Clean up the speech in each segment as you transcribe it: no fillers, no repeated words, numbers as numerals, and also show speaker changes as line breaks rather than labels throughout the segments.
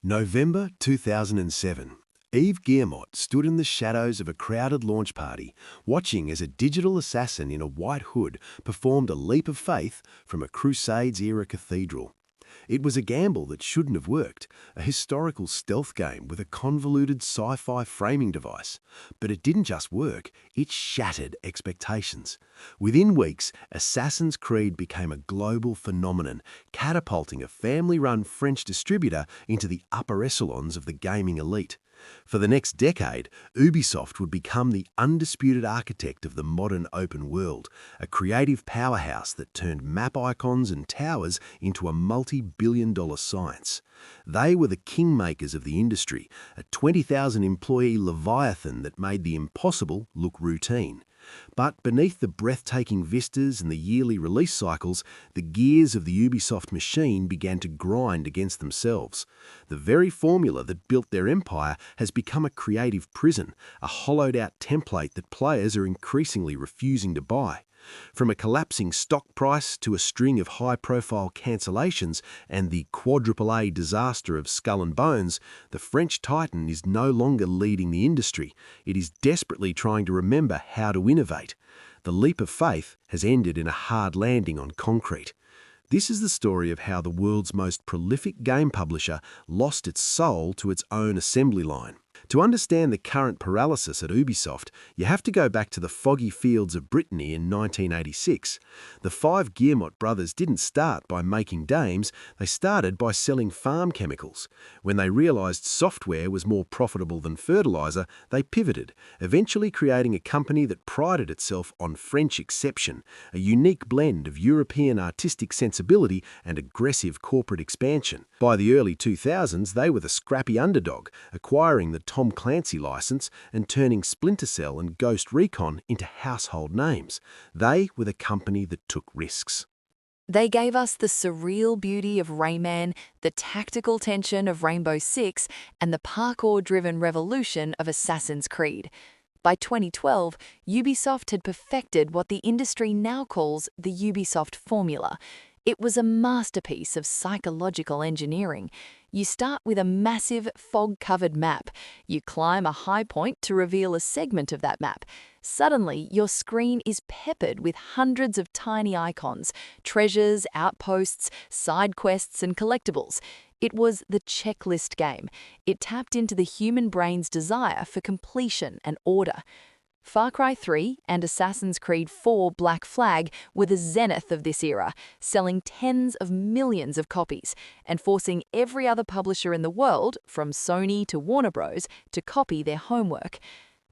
November 2007. Yves Guillemot stood in the shadows of a crowded launch party, watching as a digital assassin in a white hood performed a leap of faith from a Crusades-era cathedral. It was a gamble that shouldn't have worked, a historical stealth game with a convoluted sci-fi framing device. But it didn't just work, it shattered expectations. Within weeks, Assassin's Creed became a global phenomenon, catapulting a family-run French distributor into the upper echelons of the gaming elite. For the next decade, Ubisoft would become the undisputed architect of the modern open world, a creative powerhouse that turned map icons and towers into a multi-billion-dollar science. They were the kingmakers of the industry, a 20,000-employee leviathan that made the impossible look routine. But beneath the breathtaking vistas and the yearly release cycles, the gears of the Ubisoft machine began to grind against themselves. The very formula that built their empire has become a creative prison, a hollowed-out template that players are increasingly refusing to buy. From a collapsing stock price to a string of high-profile cancellations and the quadruple A disaster of Skull and Bones, the French titan is no longer leading the industry. It is desperately trying to remember how to innovate. The leap of faith has ended in a hard landing on concrete. This is the story of how the world's most prolific game publisher lost its soul to its own assembly line. To understand the current paralysis at Ubisoft, you have to go back to the foggy fields of Brittany in 1986. The five Guillemot brothers didn't start by making games, they started by selling farm chemicals. When they realized software was more profitable than fertilizer, they pivoted, eventually creating a company that prided itself on French exception, a unique blend of European artistic sensibility and aggressive corporate expansion. By the early 2000s, they were the scrappy underdog, acquiring the Tom Clancy license and turning Splinter Cell and Ghost Recon into household names. They were the company that took risks.
They gave us the surreal beauty of Rayman, the tactical tension of Rainbow Six, and the parkour-driven revolution of Assassin's Creed. By 2012, Ubisoft had perfected what the industry now calls the Ubisoft formula. It was a masterpiece of psychological engineering. You start with a massive, fog-covered map. You climb a high point to reveal a segment of that map. Suddenly, your screen is peppered with hundreds of tiny icons, treasures, outposts, side quests, and collectibles. It was the checklist game. It tapped into the human brain's desire for completion and order. Far Cry 3 and Assassin's Creed 4 Black Flag were the zenith of this era, selling tens of millions of copies and forcing every other publisher in the world, from Sony to Warner Bros., to copy their homework.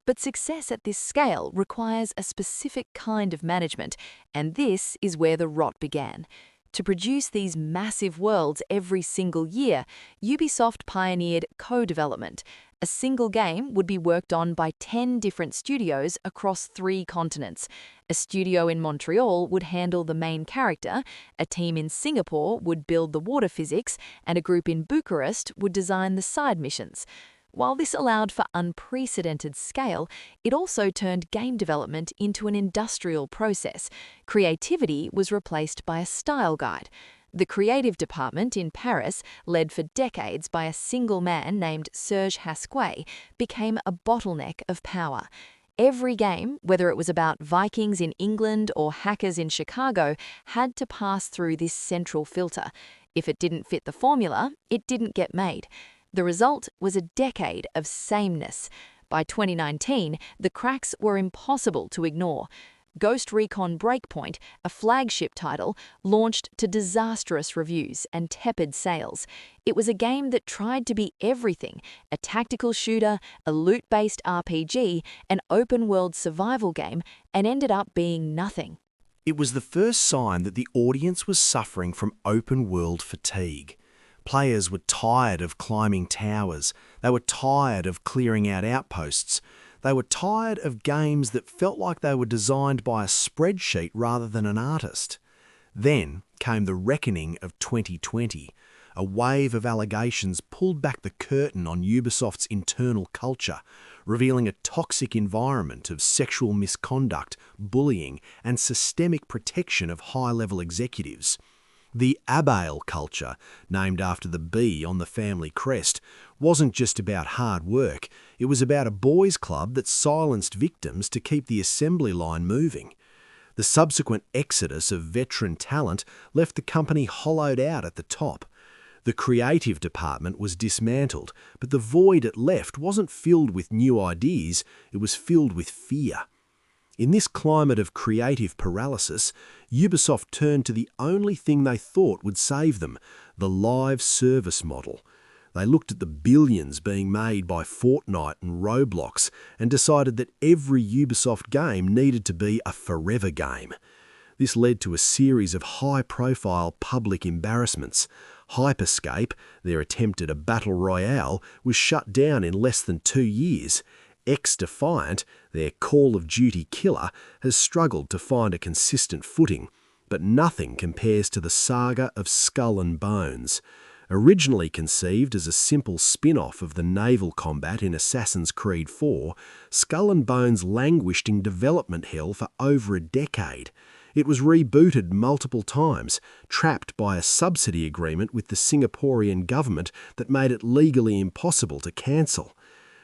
But success at this scale requires a specific kind of management, and this is where the rot began. To produce these massive worlds every single year, Ubisoft pioneered co-development. A single game would be worked on by 10 different studios across 3 continents. A studio in Montreal would handle the main character, a team in Singapore would build the water physics, and a group in Bucharest would design the side missions. While this allowed for unprecedented scale, it also turned game development into an industrial process. Creativity was replaced by a style guide. The creative department in Paris, led for decades by a single man named Serge Hasquet, became a bottleneck of power. Every game, whether it was about Vikings in England or hackers in Chicago, had to pass through this central filter. If it didn't fit the formula, it didn't get made. The result was a decade of sameness. By 2019, the cracks were impossible to ignore. Ghost Recon Breakpoint, a flagship title, launched to disastrous reviews and tepid sales. It was a game that tried to be everything: a tactical shooter, a loot-based RPG, an open-world survival game, and ended up being nothing.
It was the first sign that the audience was suffering from open-world fatigue. Players were tired of climbing towers. They were tired of clearing out outposts. They were tired of games that felt like they were designed by a spreadsheet rather than an artist. Then came the reckoning of 2020. A wave of allegations pulled back the curtain on Ubisoft's internal culture, revealing a toxic environment of sexual misconduct, bullying, and systemic protection of high-level executives. The Abeille culture, named after the bee on the family crest, wasn't just about hard work, it was about a boys' club that silenced victims to keep the assembly line moving. The subsequent exodus of veteran talent left the company hollowed out at the top. The creative department was dismantled, but the void it left wasn't filled with new ideas, it was filled with fear. In this climate of creative paralysis, Ubisoft turned to the only thing they thought would save them, the live service model. They looked at the billions being made by Fortnite and Roblox and decided that every Ubisoft game needed to be a forever game. This led to a series of high-profile public embarrassments. Hyperscape, their attempt at a battle royale, was shut down in less than 2 years. X-Defiant, their Call of Duty killer, has struggled to find a consistent footing, but nothing compares to the saga of Skull and Bones. Originally conceived as a simple spin-off of the naval combat in Assassin's Creed 4, Skull and Bones languished in development hell for over a decade. It was rebooted multiple times, trapped by a subsidy agreement with the Singaporean government that made it legally impossible to cancel.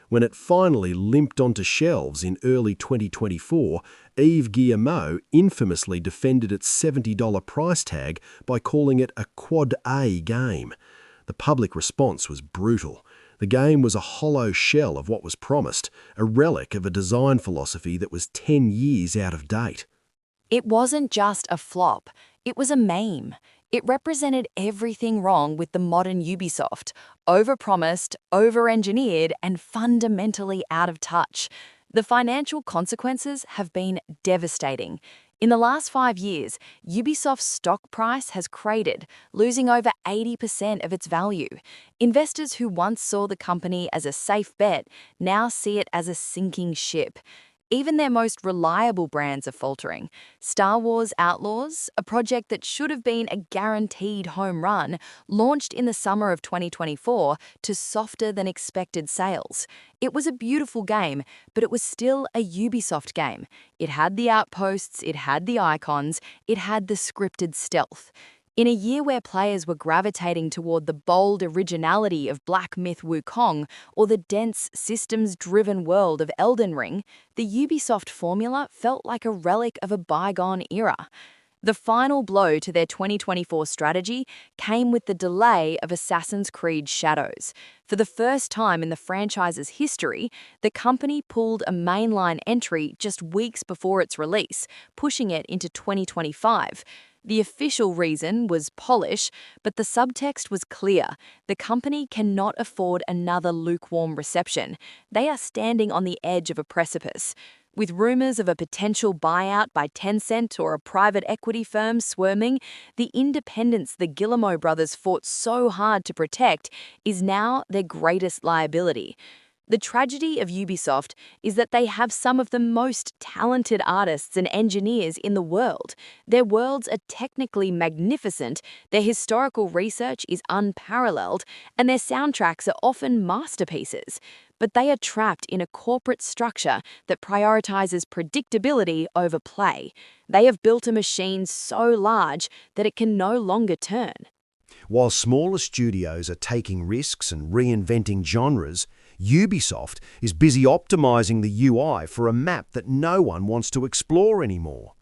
When it finally limped onto shelves in early 2024, Yves Guillemot infamously defended its $70 price tag by calling it a Quad A game. The public response was brutal. The game was a hollow shell of what was promised, a relic of a design philosophy that was 10 years out of date.
It wasn't just a flop, it was a meme. It represented everything wrong with the modern Ubisoft: overpromised, over-engineered, and fundamentally out of touch. The financial consequences have been devastating. In the last 5 years, Ubisoft's stock price has cratered, losing over 80% of its value. Investors who once saw the company as a safe bet now see it as a sinking ship. Even their most reliable brands are faltering. Star Wars Outlaws, a project that should have been a guaranteed home run, launched in the summer of 2024 to softer than expected sales. It was a beautiful game, but it was still a Ubisoft game. It had the outposts, it had the icons, it had the scripted stealth. In a year where players were gravitating toward the bold originality of Black Myth Wukong or the dense, systems-driven world of Elden Ring, the Ubisoft formula felt like a relic of a bygone era. The final blow to their 2024 strategy came with the delay of Assassin's Creed Shadows. For the first time in the franchise's history, the company pulled a mainline entry just weeks before its release, pushing it into 2025. The official reason was polish, but the subtext was clear. The company cannot afford another lukewarm reception. They are standing on the edge of a precipice. With rumors of a potential buyout by Tencent or a private equity firm swarming, the independence the Guillemot brothers fought so hard to protect is now their greatest liability. The tragedy of Ubisoft is that they have some of the most talented artists and engineers in the world. Their worlds are technically magnificent, their historical research is unparalleled, and their soundtracks are often masterpieces. But they are trapped in a corporate structure that prioritizes predictability over play. They have built a machine so large that it can no longer turn.
While smaller studios are taking risks and reinventing genres, Ubisoft is busy optimizing the UI for a map that no one wants to explore anymore.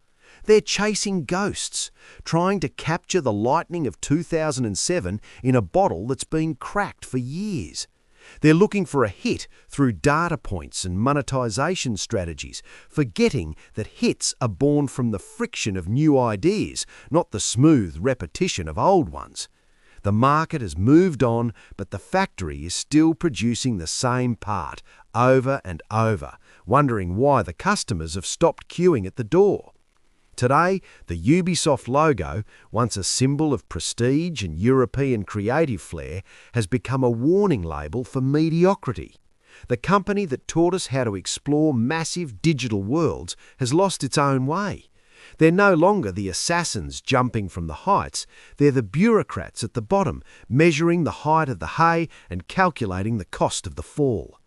They're chasing ghosts, trying to capture the lightning of 2007 in a bottle that's been cracked for years. They're looking for a hit through data points and monetization strategies, forgetting that hits are born from the friction of new ideas, not the smooth repetition of old ones. The market has moved on, but the factory is still producing the same part over and over, wondering why the customers have stopped queuing at the door. Today, the Ubisoft logo, once a symbol of prestige and European creative flair, has become a warning label for mediocrity. The company that taught us how to explore massive digital worlds has lost its own way. They're no longer the assassins jumping from the heights, they're the bureaucrats at the bottom, measuring the height of the hay and calculating the cost of the fall.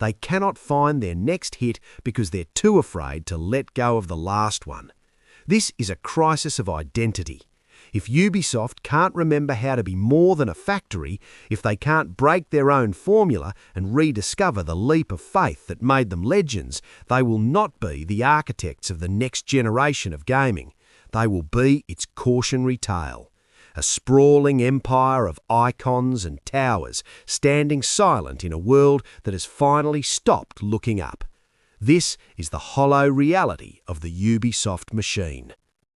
They cannot find their next hit because they're too afraid to let go of the last one. This is a crisis of identity. If Ubisoft can't remember how to be more than a factory, if they can't break their own formula and rediscover the leap of faith that made them legends, they will not be the architects of the next generation of gaming. They will be its cautionary tale. A sprawling empire of icons and towers standing silent in a world that has finally stopped looking up. This is the hollow reality of the Ubisoft machine.